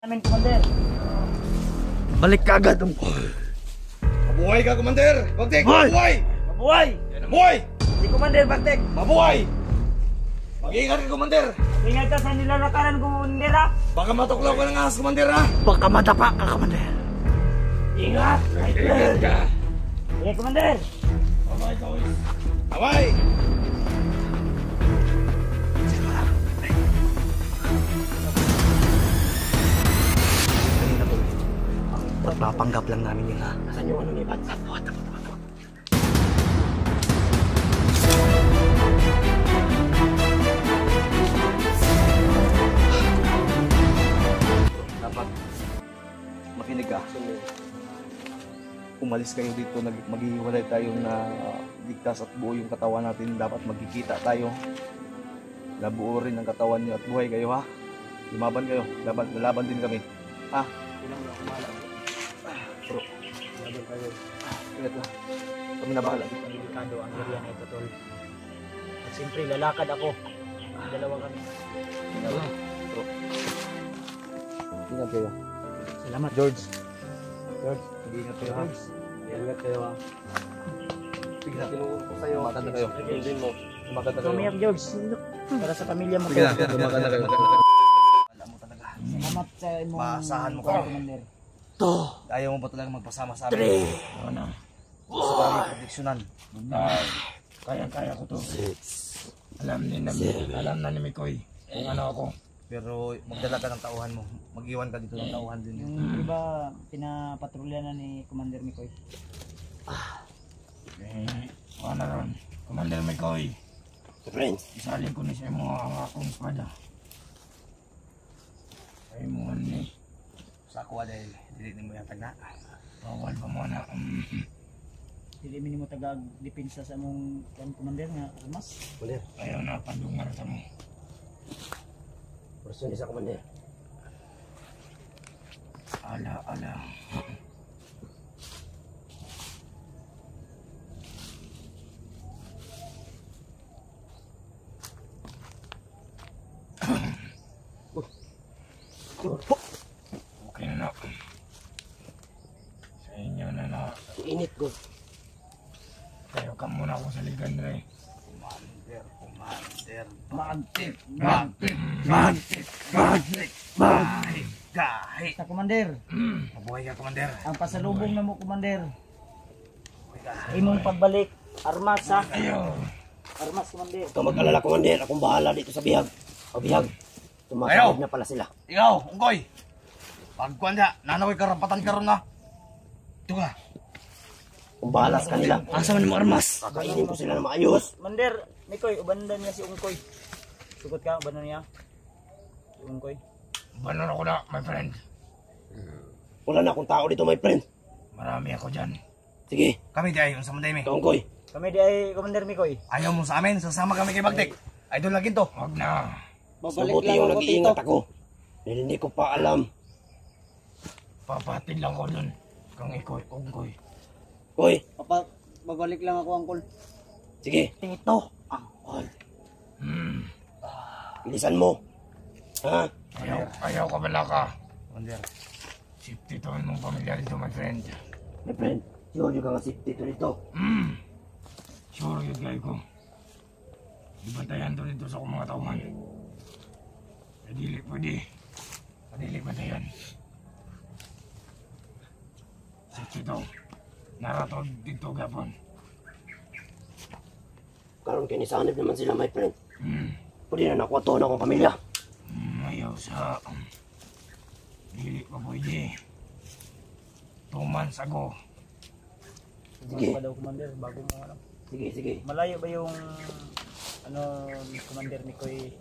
Namin, Commander. Balik ka agad. Mabuhay ka, Commander! Bagtek! Mabuhay! Mabuhay! Mabuhay! Si Commander Bagtek. Mabuhay! Mag-iingat ka, Commander! Ingat ka sa nilalakaran, Commander, ha? Baka matuklaw ka ng ahas, Commander, ha? Baka madapa ka, Commander. Ingat! Ingat ka! Sige, Commander. Bye-bye, boys! Bye-bye! Pagpapanggap lang namin yun, ha? Saan yung ano ni Pat? Dapat makinig ka. Umalis kayo dito, maghihiwalay tayo na ligtas at buo yung katawan natin. Dapat magkikita tayo. Nabuo rin ang katawan niyo at buhay kayo, ha? Lumaban kayo. Lalaban din kami. Ha? Ilang na kumala. Bro. Laban kayo. Ingat lang. Kami na bahala. Delikado ang area na ito, tol. At siyempre, lalakad ako. Dalawa kami. Ingat lang. Bro. Ingat kayo. Salamat. George. George. Ingat kayo, ha? Ingat kayo, ha? Sige na. Tinuulong ko sa'yo. Lumakad na kayo. Hindi mo. Lumakad na kayo. Tumiyak, George. Para sa pamilya mo. Sige na. Lumakad na kayo. Alam mo talaga. Salamat sa imong... Maasahan mo kami. Commander. Ayaw mo ba talaga magpasama sa amin? Ano? Sa kami prediksyonan. Kaya ko to. Alam na ni Mikoy kung ano ako. Pero magdala ka ng tauhan mo. Mag-iwan ka dito ng tauhan din. Yung iba, pinapatrolya na ni Commander Mikoy. Ano ron? Commander Mikoy. Friends. Isalin ko ni siya mo ang akong espada. Ay mo ni. Sa ako dahil dilitin mo yung tagna. Bawal pa mo na. Dili mo taga-depensa sa mong Commander nga armas. Ayaw na pandungar sa mo. Person isa Commander. Ala. Okay na. Sa inyo na. Init ko. Kayo ka muna ako sa ligan rin. Commander. Gahi. Sa Commander, Mabuhay ka, Commander. ang pasalubong na mo, Commander. Imong pagbalik, armas, ha? Ayaw. Armas, Commander. Ikaw mag-alala, Commander. Akong bahala dito sa bihag. O bihag. Tumatawag na pala sila. Ikaw, Ungkoy! Pagkuhan niya, nanaway karapatan ka ron na. Ito ka. Akong bahala sa kanila. Asa man mo armas. Kakainin ko sila na maayos. Commander, Mikoy, ubandan niya si Ungkoy. Sugot ka, ubandan niya. Si Ungkoy. Banon ako na, my friend. Wala na akong tao dito, my friend. Marami ako dyan. Sige, Kami di ayon sa manday mi. Tongkoy. Kami di ay Commander Mikoy. Ayaw mo sa amin, sasama kami kay Bagtek. Idol lagi to. Huwag na. Mabuti yung nag-iingat ako. Dahil hindi ko pa alam. Papatid lang ko dun. Kang ikoy, ungkoy. Koy, Babalik lang ako, Uncle. sige. Ito. Bilisan mo. Ha? Ayaw ka bala ka. Commander. Safety to mong pamilya dito, my friend. My friend, sure yung kang safety to dito. Sure yun, guy ko. Ibantayan to dito sa akong mga tauhan. Pwede. Padili bantayan. Safety to. Naratod dito, gapon. Karoon kinisanib naman sila, my friend. Pwede na nakuha to na akong pamilya. Ayaw sa... Dili pa pwede. 2 months ago. Sige. Pa daw, Commander, bago mo alam. Sige. Malayo ba yung ni Commander Mikoy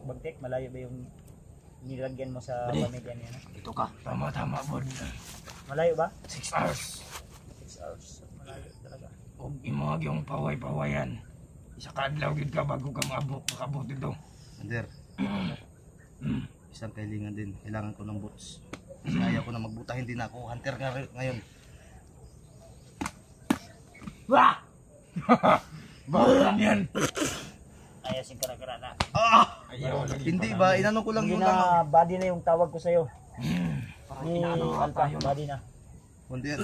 Bagtek? Malayo ba yung nilagyan mo sa pamilya niya? Dito ka. Tama, bod. Malayo ba? 6 hours. 6 hours. Malayo talaga. Huwag imag yung paway-pawayan. Isa kadlaw gid ka bago ka makabot dito. Commander. Isang kailangan din. Kailangan ko ng boots. Kasi ayaw ko na magbutahin din ako. Hunter ka ngayon. Wah! Bawalan yan. Ayasin ka na. Ah! Ayaw lagi. Hindi ba? Inano ko lang Hindi yung na body na yung tawag ko sa'yo. Ni Alpha, body na. Commander,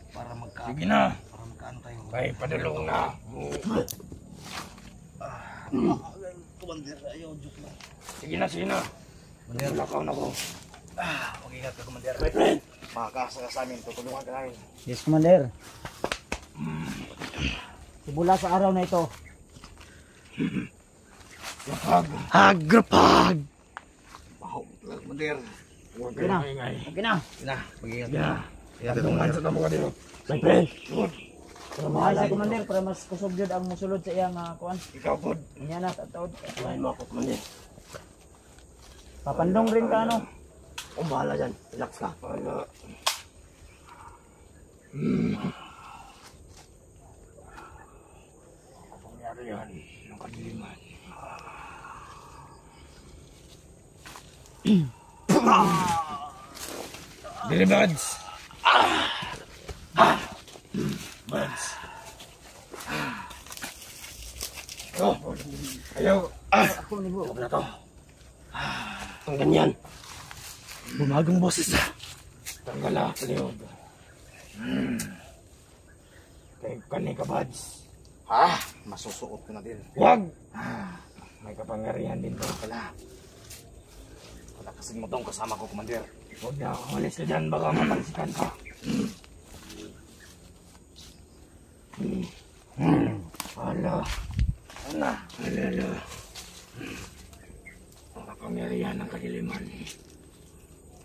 para Sige na. magkaano tayo. Kay padulong na. Commander, ayaw, joke lang. Sige na. Lakaw na ko. Mag-ingat ka, Commander. My friend. Makakasa ka sa amin, tutulungan ka namin. Yes, Commander. Simula sa araw na ito, Lapag. Agrapag. Bahaw, Commander. Huwag Okay na. kayo maingay. okay na. Ina, mag-ingat Sige ka. na. Ingat ka, Tungan Commander. sa tamo ka dito. My friend. Bahala si Commander para mas kusog yun ang musulod sa iyang kuan. Ikaw po. Inya na sa taod. Kumain mo ako, Commander. Papandong rin ka ano. Kung bahala dyan. Relax ka. Wala. Pangyari yan ng kadiliman. Billy Buds! Buds! Oh, ayaw! Ako ni Bro. Ano na to? Ang ganyan. Bumagong boses na. Tanggala, paliog. Kay kani ka, Buds. Masusuot ko na din. Huwag! May kapangyarihan din to. Wala. Palakasin mo tong kasama ko, Commander. Huwag na, umalis ka dyan, baka mapansikan ka. Ala. Ala. Ala. Ang kapangyarihan ng kadiliman.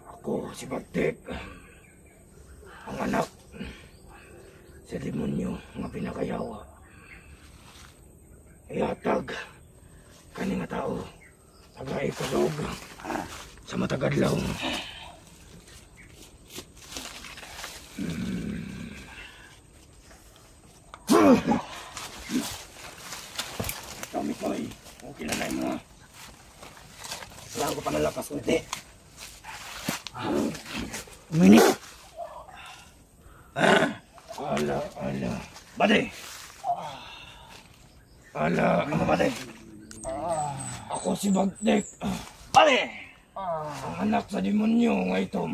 Ako, si Bagtek. Ang anak sa demonyo nga pinakayawa. Ihatag kani nga tao taga-ikulog sa matagadlaw. Kami ko'y okay na mo. Kailangan ko pa nalakas kunti. Minit. Ala. Bade! Ala. Ano bade? Ako si Bagtek. Bade! Ang anak sa demonyo nga itom.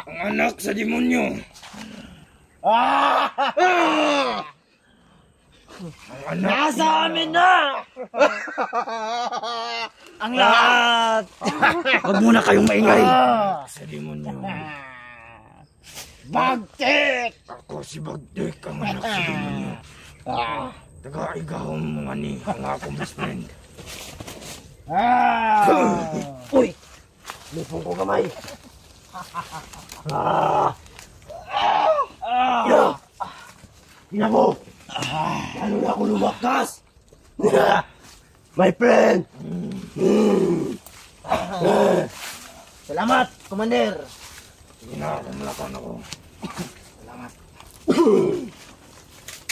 Ang anak sa demonyo. Ang anak Nasa amin na! Ang lahat. Huwag muna kayong maingay. sa demonyo. Bagtek! Ako si Bagtek, ang anak sa demonyo. Taga-igahom mga ni ang akong best friend. Uy! Lipong ko kamay. Ina mo! Lalo na ako lumakas! My friend! Salamat, Commander. Sige na, lumalakan ako.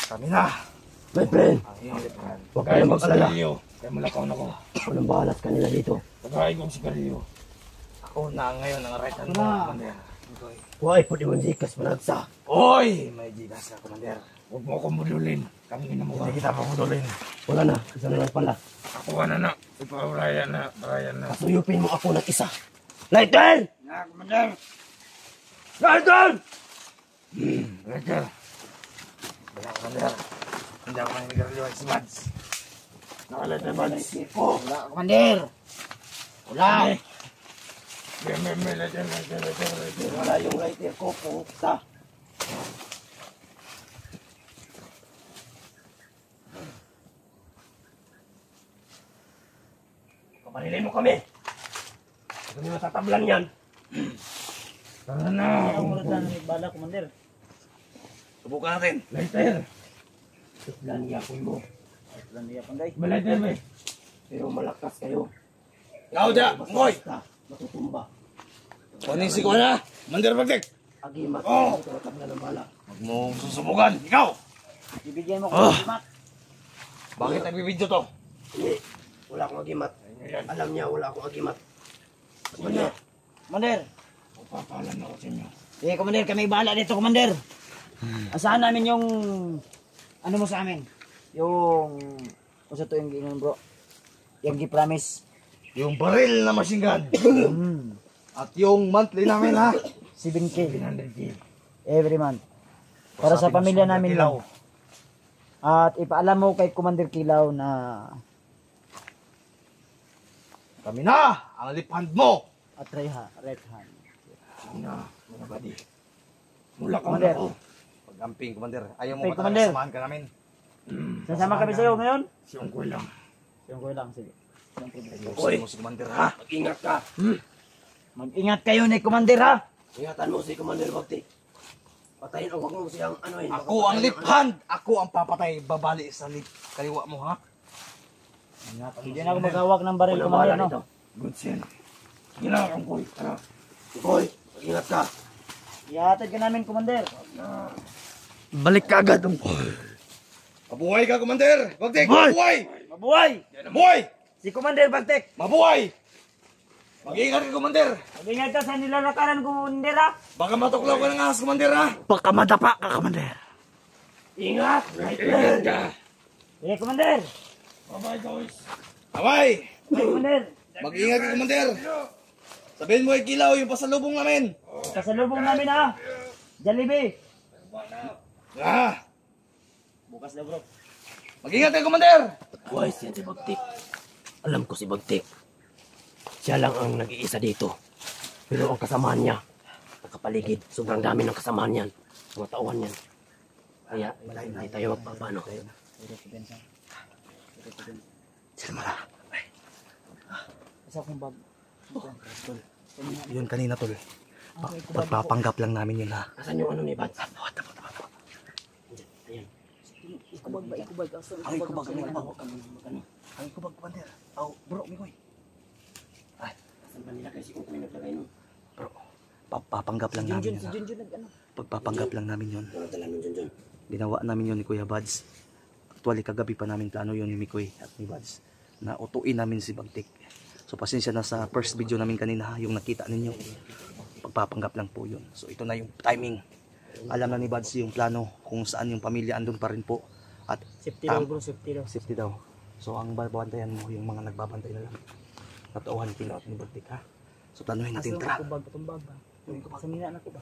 Kami na! My friend! Ang iyong lipunan. Huwag Kaya kayong mag-alala. magsigarilyo. Kaya malakaw na ako. Walang bahalas kanila dito. Tagay kong sigarilyo. Ako na ngayon ang right hand mo, Commander. Huwag po di mandikas managsa. Oy! May gigas ka, Commander. Huwag mo akong budulin. Kami na mo ka. Hindi kita papudulin. Wala na, isa na lang pala. Ako ka na na. Ikaw, Ryan na. Ryan na. Kasuyupin mo ako ng isa. Lighten! Na, Commander! Lighten! Roger. Wala, Commander. Hindi ako nangigarilyo ay si Mads. Nakalat na ba? Ko! Wala, Commander. Wala. May. Wala yung lighter ko, puta. Kaparilin mo kami. Huwag nyo natatablan yan. Tara na. Ang murad na ng bala, Commander. Subukan natin. Lighter. Tignan niya ako mo. Lang niya panday. May lighter ba? Pero malakas kayo. Ikaw dyan, Ngoy! Basta, matutumba. Kunin si ko na! Commander Bagtek! Agimat. Oh! Tatablan ng bala. Huwag mong susubukan! Ikaw! Ibigyan mo ko ng mat. Bakit nagbibidyo to? Hindi. Wala akong agimat. Alam niya, wala akong agimat. Commander. Commander. Papalan ako sa inyo. Sige, Commander, kami bahala dito, Commander. Asahan namin yung ano mo sa amin. Yung kung sa to yung ginon, bro. Yung gi-promise. yung baril na machine gun. At yung monthly namin ha. 7K. Every month. Para sa pamilya namin lang. At ipaalam mo kay Commander Kilaw na Kami na ang lip hand mo. at right hand. Na, mga buddy. Mula ka Commander. ako. Pag-amping, Commander. Ayaw mo Okay, ba talaga Commander. samahan ka namin? Sasama kami sa'yo ngayon? Siyong ko lang. Yung ko lang, sige. Gusto mo si Commander ha? Mag-ingat ka. Mag-ingat kayo ni Commander ha! Ingatan mo si Commander Bagtik. Patayin o huwag mo siyang anuhin. Ako ang lip hand. Ako ang papatay. Babali sa lip kaliwa mo ha? Hindi na ako maghawak ng baril, Walang Commander, bahala no? dito. Good sen. Kailangan ko. Boy, mag-ingat ka. Ihatid ka namin, Commander. Balik ka agad. Mabuhay ka, Commander! Bagtik! Mabuhay! Mabuhay! Mabuhay! Si Commander Bagtek! Mabuhay! Mag-iingat ka, Commander! Mag-ingat ka sa nilalakaran, Commander ha! Baka matuklaw ka ng ahas, Commander ha? Baka madapa ka, Commander. Ingat! Ingat ka. Sige, Commander! Bye-bye, guys. Bye-bye! Sige, Commander! Mag-iingat ka, Commander! Sabihin mo kay Kilaw yung pasalubong namin! Kasalubong namin ha! Jollibee! Ah! Bukas na, bro. Mag-ingat ka, Commander! Wise yan si Bagtik. Alam ko si Bagtik. Siya lang ang nag-iisa dito. Pero ang kasamahan niya, nakapaligid. Sobrang dami ng kasamahan niyan. Mga tauhan yan. Kaya, hindi tayo magpapano. Sila mala. Isa akong bag. Yun kanina tol. Pagpapanggap lang namin yun ha. Asan yung ano ni Bats? Ayan. Ikubag ba? Ikubag. Ang ikubag, ang ikubag. Ang kubag Commander. Oh, bro, Mikoy. Asan ba nila kasi kung kami naglagay nun? Bro, papanggap lang namin yun ha. Junjun nag-ano? Pagpapanggap lang namin yun. Ano tala nun dyan? Ginawa namin yun ni Kuya Buds. Actually, kagabi pa namin plano yun ni Mikoy at ni Buds na utuin namin si Bagtik. So, pasensya na sa first video namin kanina ha, yung nakita ninyo. Pagpapanggap lang po yun. So, ito na yung timing. Alam na ni Buds yung plano kung saan yung pamilya andun pa rin po. At Safety daw, bro. Safety daw. safety daw. So, ang babantayan mo yung mga nagbabantay na lang. Natauhan Kilaw at ni Bagtik ha. So, planuhin natin. Tara. Ikubag. Itong bag ba? Sa nila na ko ba?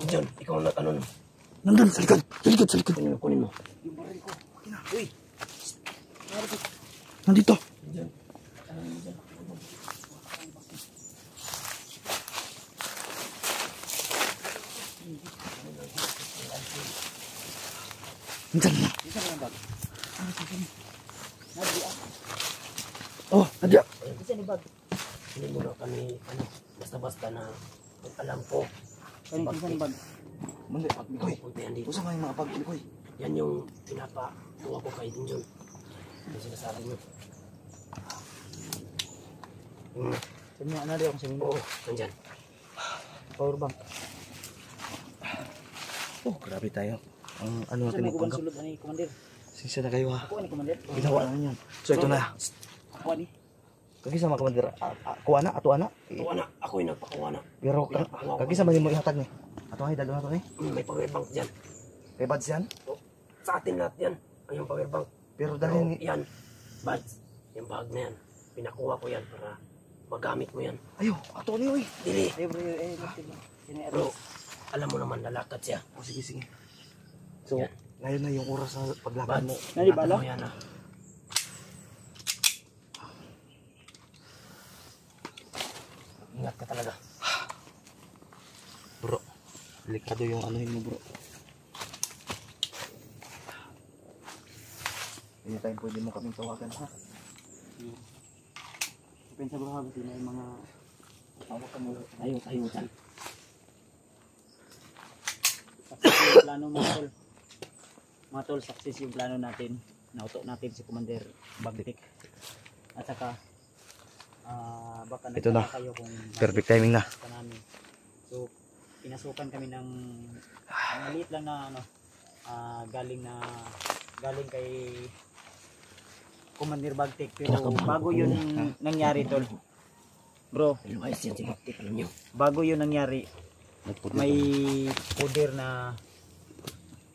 Diyan, ikaw ang ano? Nandun, sa likod. Sa likod, sa likod. Kunin mo. Nandito. Nandyan na. Oh, nadya. Isa ni bag. Hindi mo na kami, basta-basta na kung alam ko. Isa ni bag. Mandi, Mikoy. Puntayan dito. Usa nga yung mga pag, Mikoy. Yan yung pinapatuwa ko kay Dinjon. Yung sinasabi mo. Sa niya, ano rin akong sa Oo, nandyan. power bank. Oh, grabe tayo. Ang ano Sa natin mga kubang ipanggap. sulod ni Commander. Sinsya na kayo ha. Ako ni Commander. Ginawa namin yan. So ito na. Ako ni. Kagisa mga kamandir. Kuha na, ato na. Ito na, ako yung nagpakuha na. Pero kagisa man mo ihatag ni. Ato ay dalo na to ni. May power bank dyan. Kay Buds yan. Sa atin lahat yan. Ay yung power bank. Pero Pero dalhin ni. yan, Buds, yung bag na yan. Pinakuha ko yan para magamit mo yan. Ayo, ato ni oy. Dili. Ay, bro. Ini Bro, alam mo naman lalakad siya. Oh, sige, sige. So, Yan. ngayon na yung oras sa paglakad mo. Buds, Nalibala? ingatan mo yan ha. Ingat ka talaga. Bro, delikado yung anuhin mo bro. Anytime pwede mo kaming tawagan ha. Pensa bro, kasi may mga tawag ka mo. Tayo dyan. Success yung plano mga tol. Mga tol, success yung plano natin. Nauto natin si Commander Bagtik. At saka, baka Ito na. nagtaka kayo kung Perfect timing na. bakit namin. So, pinasukan kami ng maliit lang na ano, galing kay Commander Bagtik. Pero bago yun nangyari tol. Bro, Lumayas yan si Baktik, alam nyo. bago yun nangyari, Nagpudyo may puder na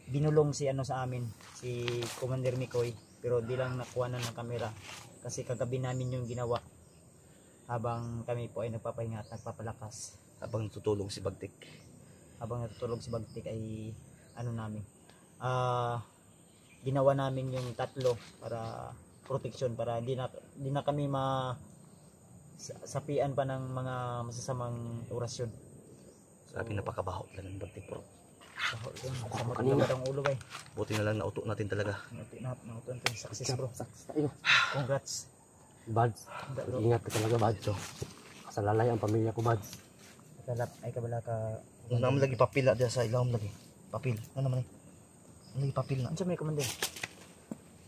binulong si ano sa amin, si Commander Mikoy, pero di lang nakuha na ng kamera kasi kagabi namin yung ginawa. habang kami po ay nagpapahinga at nagpapalakas. Habang tutulong si Bagtik. Habang natutulog si Bagtik ay ano namin, ginawa namin yung tatlo para protection, para di na kami sapian pa ng mga masasamang orasyon. Sabi napakabaho lang ng Bagtik bro. Sa matulog ang ulo bay. Buti na lang nauto natin talaga. Nauto natin, success bro. Tayo. Congrats. Bads, Bro. ingat ka talaga, Bads. Kasalalay ang pamilya ko, Bads. Ay kabala ka. Ang naman lagi papila diya sa ilawom lagi. Papil. Ano naman eh? Ano lagi papil na? Ano may commander?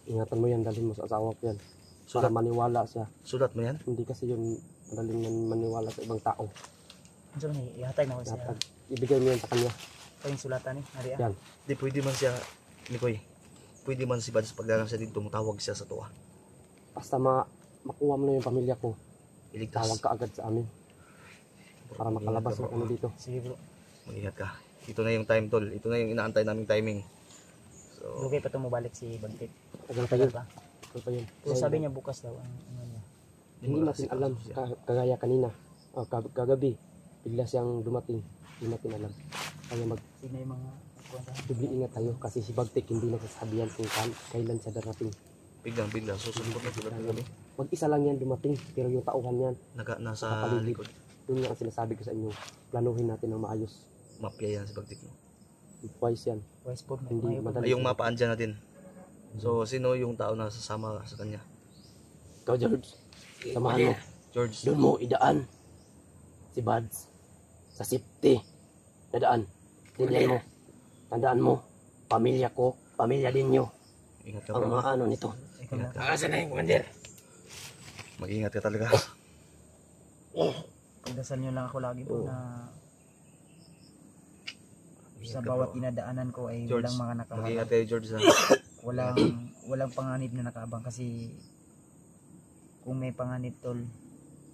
Ingatan mo yan, dalhin mo sa asawa ko yan. Para Sulat, maniwala siya. sulat mo yan? Hindi kasi yun madaling maniwala sa ibang tao. Ano may ihatag na ko siya. Dapat ibigay mo yan sa kanya. Ito yung sulatan eh. Nari Yan. Di pwede man siya, Mikoy. Pwede man si Bads pagdagang siya dito, tumutawag siya sa tuwa. Basta makuha mo na yung pamilya ko. Iligtas. Tawag ka agad sa amin. Para makalabas Mag-ingat ka, ng ano bro. dito. Sige bro. Mag-ingat ka. Ito na yung time tol. Ito na yung inaantay naming timing. So, Lugay pa ito mabalik si Bagtit. Tagal pa yun. Pa. Tagal pa yun. Kung sabi niya bukas daw ang ano niya. Hindi natin alam. Kagaya kanina. Kagabi. Bigla siyang dumating. Hindi natin alam. Kaya Sino yung mga kwenta? mag-ingat tayo. Kasi si Bagtik hindi nasasabihan kung kailan siya darating. biglang susunod na tulad ng gabi. Mag-isa lang yan dumating. Pero yung tauhan yan. Nasa Nakapaligid. likod. Yun nga ang sinasabi ko sa inyo. Planuhin natin ng maayos. Mapya yan si Bagtik. No? Wise yan. Wise po. Hindi madali. Ay, yung mapa andyan natin. So, sino yung tao na sasama sa kanya? Ikaw, George. Samahan mo. George. Doon mo idaan. Si Bads. Sa safety. Dadaan. Tingnan mo. Tandaan mo. Pamilya ko. Pamilya din nyo. Ingat ka Ang bro. mga ano nito. Ikaw na. Asa na yung commander? Mag-ingat ka talaga. Pagdasal niyo lang ako lagi po Oo. na Ingat sa ka, bawat bro. dinadaanan ko ay George, walang mga nakaharap. Mag-ingat kayo George. Ha? Walang panganib na nakaabang kasi kung may panganib tol,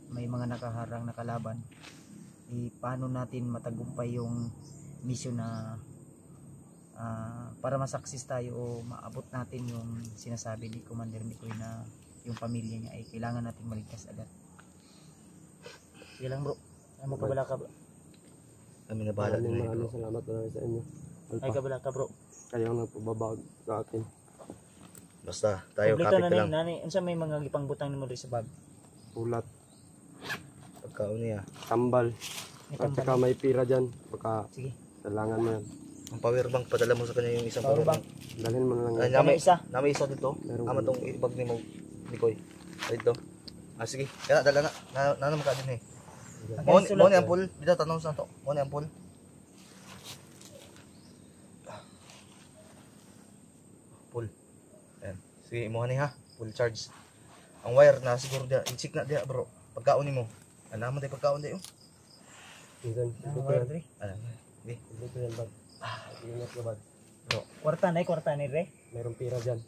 may mga nakaharang na kalaban, paano natin matagumpay yung mission na para masaksis tayo o maabot natin yung sinasabi ni Commander Mikoy na yung pamilya niya ay kailangan natin maligtas agad. Sige lang bro. Ano mo kabala ka bro? Kami na bahala din Maraming bro. salamat na sa inyo. Ay Alpa, kabala ka bro. kayo ang nagpababag sa akin. Basta, tayo Kompleto kapit na ka lang. nani. Unsa may mga gipangbutang nimo diri sa bag? Ulat, Pagkaon niya. tambal, May at saka tambal. may pira dyan. Baka Sige. kailangan mo yan. Ang power bank, padala mo sa kanya yung isang Power power bank. bank. Dalhin mo na lang Ay, yan. Ano isa? Namay isa dito. Meron Ama ko. tong ibag ni mo, Nikoy. Dito. Sige. Kaya dala na. Naman ka din eh. Mo ni ampul. Dito tanong sa to. Mo ni ampul. Full. Ayan. Sige, mo ni ha. Full charge. Ang wire na siguro dia. I-check na dia bro. Pagkaon ni mo. Alam mo tayo pagkaon di oh. Minsan, Ah, ito wire yan. diri. Alam. Di. Ito yan, bag. Ingat ka, bag. Kwarta ni re. Mayroong pira dyan.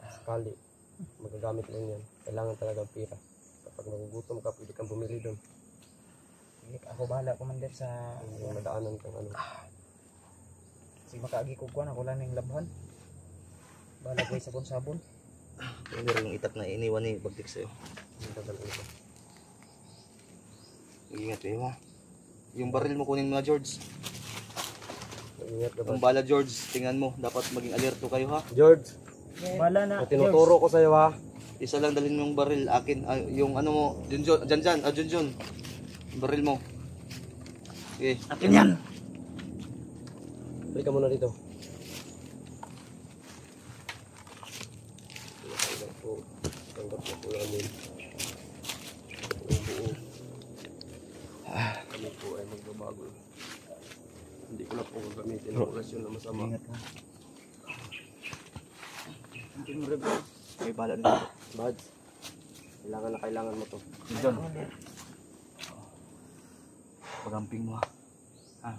Sakali, magagamit lang yan. Kailangan talaga ng pira. Kapag nagugutom ka, pwede kang bumili doon. Sige, ako bahala Commander sa Yung madaanan kang ano. sige makaagi ko kuan ako lang ning labhan. Bahala ko sa sabon. Hindi rin yung itak na iniwan ni Bagtik sa'yo. Yung tagal ano. Mag-ingat kayo ha. Yung baril mo kunin mo na George. Ingat ka, Ang bag. bala George, tingnan mo. Dapat maging alerto kayo ha. George, Bahala na. tinuturo ko sa'yo ha. Isa lang dalhin mo yung baril. Akin, yung ano mo. Junjun. Junjun. Yung baril mo. Okay. Akin yan. Balik ka muna dito. Tanggap na po namin. Buo. Kami po ay magbabago. Hindi ko na po gagamitin ang orasyon na masama. Ingat ka. Hindi mo rin. May bala din ako. Bads, kailangan mo to. Junjun. Pagamping mo ha.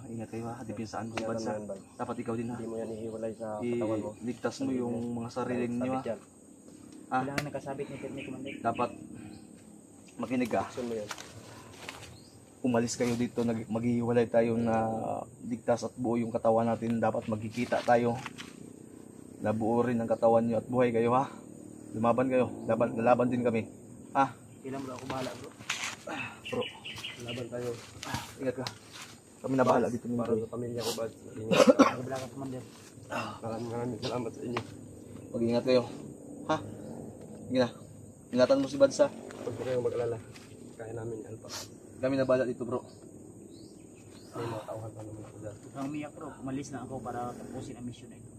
Ingat kayo ha. Depinsaan ko. Ingatan mo Bansa. yan, Bad. Dapat ikaw din ha. Hindi mo yan ihiwalay sa katawan mo. Iligtas mo yung mga sarili ninyo ha. Sabit yan. Kailangan nakasabit ni Commander. Dapat makinig ka. Action mo yan. Umalis kayo dito, maghihiwalay tayo na ligtas at buo yung katawan natin. Dapat magkikita tayo. Nabuo rin ang katawan nyo at buhay kayo ha. Lumaban kayo. Lalaban din kami. Ha? Kailan bro ako bahala bro. Bro, laban tayo. Ingat ka. Kami na bahala dito ni Para Mikoy. sa pamilya ko, Bads. Mag-ingat ka. Wala ka, Commander. Maraming salamat sa inyo. Mag-ingat kayo. Ha? Sige na. Ingatan mo si Bads ha. Huwag po kayong mag-alala. Kaya namin yan pa. Kami na bahala dito bro. May mga tauhan pa naman ako dyan. Ang umiyak bro, umalis na ako para tapusin ang mission na ito.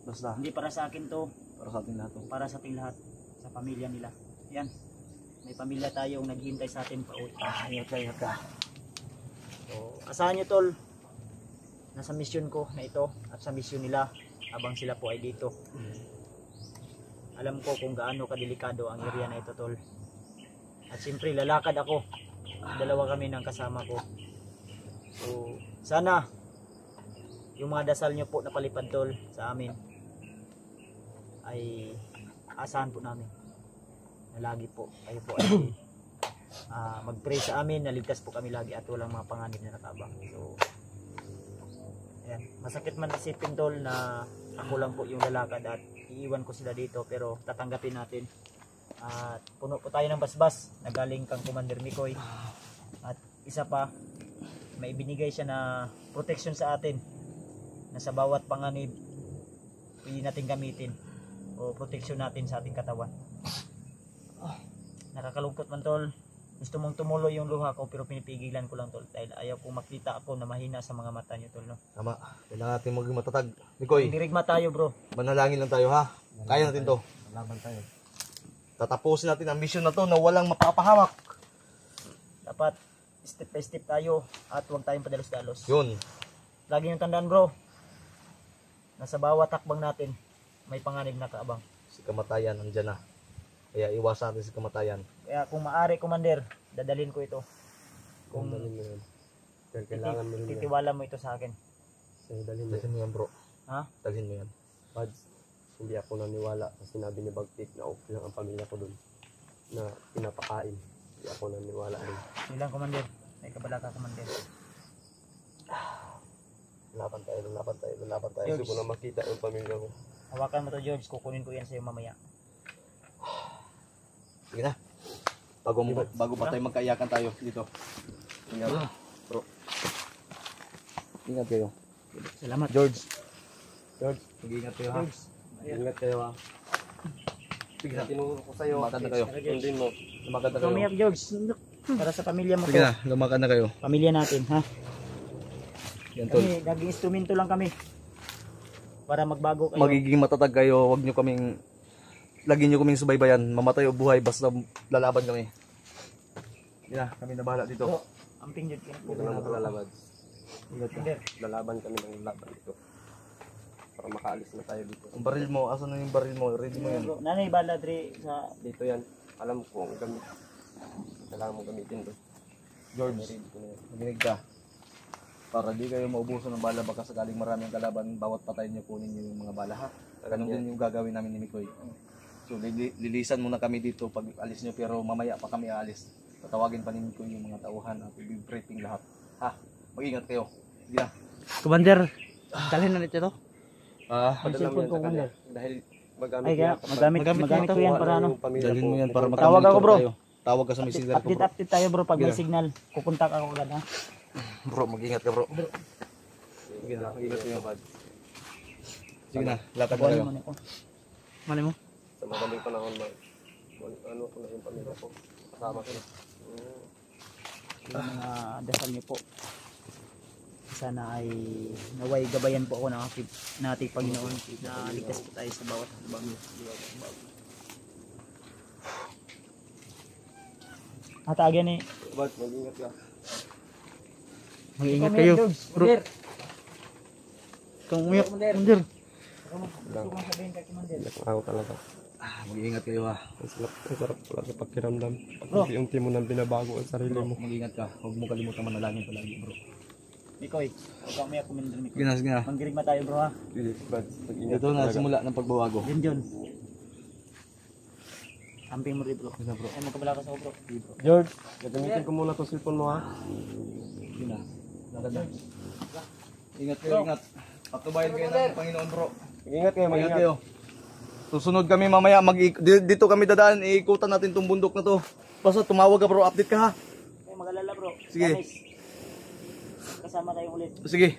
Basta. Hindi para sa akin to, Para sa ating lahat to. para sa ating lahat, sa pamilya nila. Yan. May pamilya tayong naghihintay sa atin pa uwi. Ingat ka. So, asahan nyo tol, nasa mission ko na ito at sa mission nila habang sila po ay dito. Alam ko kung gaano kadelikado ang area na ito tol. At siyempre lalakad ako. Dalawa kami ng kasama ko. So, sana yung mga dasal nyo po na palipad tol sa amin ay asahan po namin na lagi po kayo po ay mag-pray sa amin na ligtas po kami lagi at walang mga panganib na nakabang. So ayan, masakit man isipin tol na ako lang po yung lalakad at iiwan ko sila dito, pero tatanggapin natin. At puno po tayo ng basbas na galing kang Commander Mikoy, at isa pa may binigay siya na protection sa atin na sa bawat panganib pwede natin gamitin o protection natin sa ating katawan. Nakakalungkot man tol, gusto mong tumuloy yung luha ko pero pinipigilan ko lang tol dahil ayaw kong makita ako na mahina sa mga mata nyo tol, no? Tama. Kailangan natin maging matatag. Mikoy, Dirigma tayo bro. manalangin lang tayo ha. Kaya natin to. Laban tayo. Tatapusin natin ang mission na to na walang mapapahamak. Dapat step by step tayo at huwag tayong padalos-dalos. Yun. Lagi yung tandaan bro, na sa bawat hakbang natin may panganib na kaabang. Si kamatayan nandyan na. Kaya iwasan natin si kamatayan. Kaya kung maaari Commander, dadalhin ko ito. Kung Kung dalhin mo yun. Kaya kailangan mo rin yan. titiwala mo ito sa akin. Kaya dalhin mo. Dalhin mo yan bro. Ha? Dalhin mo yan. Bads, hindi ako naniwala sa sinabi ni Bagtik na okay lang ang pamilya ko dun. Na pinapakain. Hindi ako naniwala dun. Yun lang Commander. May kabala ka Commander. Laban tayo, laban tayo, laban tayo. Gusto ko na makita yung pamilya ko. Hawakan mo to George, kukunin ko yan sa'yo mamaya. Sige na. Bago pa tayo magkaiyakan tayo dito. Ingat. Bro. Ingat kayo. Salamat. George. George, Mag-ingat kayo ha. ingat kayo ha. Sige na. Tinuro ko sa'yo. Lumakad na kayo. Sundin mo. Lumakad na Ikaw kayo. umiyak George. Para sa pamilya mo Sige to. na. Lumakad na kayo. Pamilya natin ha. Yan tol. Kami, naging instrumento lang kami. Para magbago kayo. Magiging matatag kayo. Huwag nyo kaming... Lagi nyo kaming subaybayan. Mamatay o buhay. Basta lalaban kami. Sige na. Kami na bahala dito. Bro, amping George. Huwag ka na mag-alala, Bads. Commander. Lalaban kami ng laban dito. Para makaalis na tayo dito. Ang baril mo. Asan na yung baril mo? Ready mo yan. Bro, nanay bala dre sa Dito yan. Alam ko ang gamit. Kailangan mo gamitin to. George. Maginig ka. Para di kayo maubusan ng bala. Baka sakaling marami ang kalaban. Bawat patay nyo kunin nyo yung mga bala ha. Ganun din yung gagawin namin ni Mikoy. So lilisan muna kami dito pag alis nyo. Pero mamaya pa kami aalis. Tatawagin pa ni Mikoy yung mga tauhan. At i-briefing lahat. Ha? Mag-ingat kayo. Sige na. Commander, dalhin na nito to. Padala mo cellphone yan ko, sa kanya. Commander. Dahil magamit ay kaya niya. magamit ko yan para ano. Dalhin mo yan para Tawag ako, bro. tayo. Tawag ka sa messenger ko bro. Update tayo bro pag may signal. Kukontak ako agad ha. Bro, mag-ingat ka bro. Sige na. Mag-ingat kayo. Sige na. Lakad na kayo. Mali mo? Sa madaling panahon ano ko na yung pamilya ko. Kasama ko na. Yung mga dasal niyo po. Sana ay naway gabayan po ako ng ating Panginoon na ligtas po tayo sa bawat habang. Atagyan ni Bads, mag-ingat ka. Mag-ingat kayo. Bro, kung umiyak, Commander. Gusto kong sabihin kay Commander. Ako talaga. Mag-ingat kayo ha. Ang sarap pala sa pakiramdam. Bro. Pag yung mo nang binabago ang sarili Bro, mo. mag-ingat ka. Huwag mo kalimutan manalangin palagi bro. Mikoy, huwag kang umiyak Commander Mikoy. Sige na, sige na. Manggirigma tayo bro ha. Bads, mag-ingat Ito na simula ng pagbabago. John. Amping mo rin bro. Sige na bro. Ay magkabala ka sa ako bro. George, gagamitin ko muna itong cellphone mo ha. Sige na. Lakad na. Ingat kayo, ingat. Patubayan kayo ng Panginoon bro. Mag-ingat kayo, Ingat mag-ingat. kayo. Susunod kami mamaya. Dito kami dadaan. Iikutan natin tong bundok na to. Basta tumawag ka bro. Update ka ha. mag-alala bro. Sige. Promise. Kasama kayo ulit. Sige.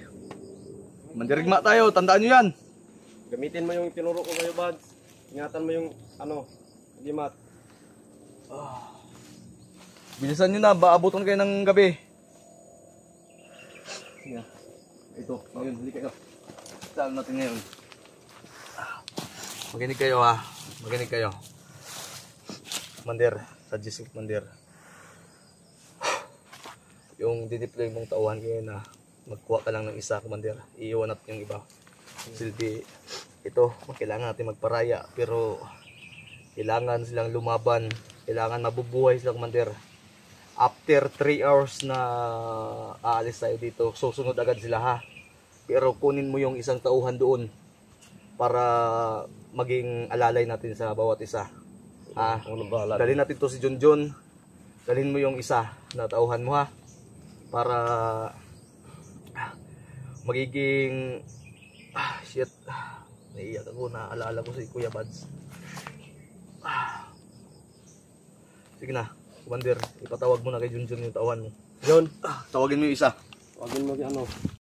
Mandirigma tayo, tandaan nyo yan. Gamitin mo yung tinuro ko kayo, Buds. Ingatan mo yung gimat. Bilisan nyo na, baabutan kayo ng gabi. Sige. Ito, ngayon, hindi kayo. Saan natin ngayon? Makinig kayo ha. Makinig kayo. Mandir, suggest ko Mandir. Yung dideploy mong tauhan ngayon na magkuha ka lang ng isa, Commander. Iiwan natin yung iba. Silbi, ito, kailangan natin magparaya. Pero, kailangan silang lumaban. Kailangan mabubuhay sila, Commander. After 3 hours na aalis tayo dito, susunod agad sila ha. Pero kunin mo yung isang tauhan doon para maging alalay natin sa bawat isa. Ha? Dalhin natin to si Junjun. Dalhin mo yung isa na tauhan mo ha. Para magiging shit. Naiiyak ako, naaalala ko si Kuya Buds. Sige na, Commander, ipatawag mo na kay Junjun yung tauhan mo. John, Tawagin mo yung isa. wagin mo